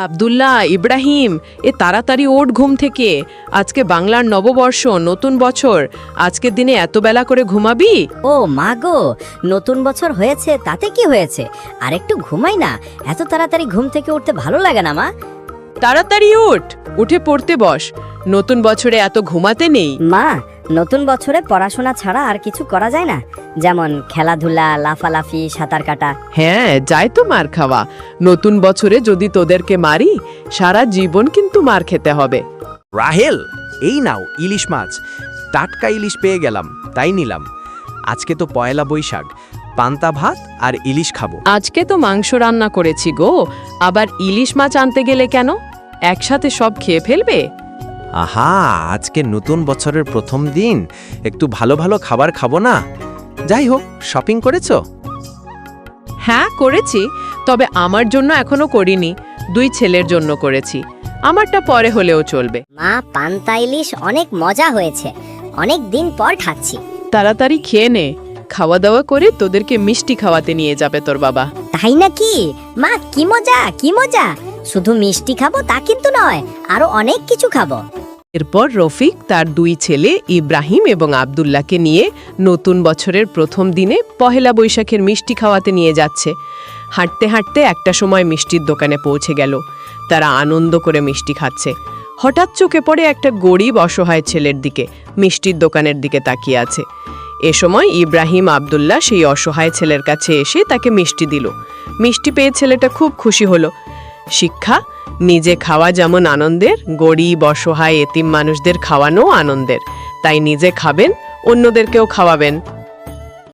আব্দুল্লাহ, ইব্রাহিম, তাড়াতাড়ি ওঠ ঘুম থেকে। আজকে বাংলার নববর্ষ, নতুন বছর। আজকের দিনে এত বেলা করে ঘুমাবি? ও মা গো, নতুন বছর হয়েছে তাতে কি হয়েছে, আর একটু ঘুমাই না। এত তাড়াতাড়ি ঘুম থেকে উঠতে ভালো লাগে না মা। তাড়াতাড়ি উঠ, উঠে পড়তে বস। নতুন বছরে এত ঘুমাতে নেই। মা, নতুন বছরে পড়াশোনা ছাড়া আর কিছু করা যায় না? যেমন খেলাধুলা, লাফালাফি, সাঁতার কাটা। হ্যাঁ, যাই তো মার খাওয়া। নতুন বছরে যদি তোদেরকে মারি, সারা জীবন কিন্তু মার খেতে হবে। রাহেল, এই নাও ইলিশ মাছ। টাটকা ইলিশ পেয়ে গেলাম, তাই নিলাম। আজকে তো পয়লা বৈশাখ, পান্তা ভাত আর ইলিশ খাবো। আজকে তো মাংস রান্না করেছি গো, আবার ইলিশ মাছ আনতে গেলে কেন? একসাথে সব খেয়ে ফেলবে? আহা, আজকে নতুন বছরের প্রথম দিন, একটু ভালো ভালো খাবার খাবো না? যাই হোক, শপিং করেছো? হ্যাঁ করেছি, তবে আমার জন্য এখনো করিনি। 2 ছেলের জন্য করেছি। আমারটা পরে হলেও চলবে। মা, পান্তা ইলিশ অনেক মজা হয়েছে, অনেক দিন পর খাচ্ছি। তাড়াতাড়ি খেয়ে নে, খাওয়া দাওয়া করে তোদেরকে মিষ্টি খাওয়াতে নিয়ে যাবে তোর বাবা। তাই নাকি? মা, কি মজা কি মজা! শুধু মিষ্টি খাবো তা কিন্তু নয়, আরো অনেক কিছু খাবো। এরপর রফিক তার 2 ছেলে ইব্রাহিম এবং আব্দুল্লাহকে নিয়ে নতুন বছরের প্রথম দিনে পহেলা বৈশাখের মিষ্টি খাওয়াতে নিয়ে যাচ্ছে। হাঁটতে হাঁটতে একটা সময় মিষ্টির দোকানে পৌঁছে গেল। তারা আনন্দ করে মিষ্টি খাচ্ছে। হঠাৎ চোখে পড়ে একটা গরিব অসহায় ছেলের দিকে, মিষ্টির দোকানের দিকে তাকিয়ে আছে। এ সময় ইব্রাহিম আব্দুল্লাহ সেই অসহায় ছেলের কাছে এসে তাকে মিষ্টি দিল। মিষ্টি পেয়ে ছেলেটা খুব খুশি হলো। শিক্ষা, নিজে খাওয়া যেমন আনন্দের, গরিব অসহায় এতিম মানুষদের খাওয়ানো আনন্দের। তাই নিজে খাবেন, অন্যদেরকেও খাওয়াবেন।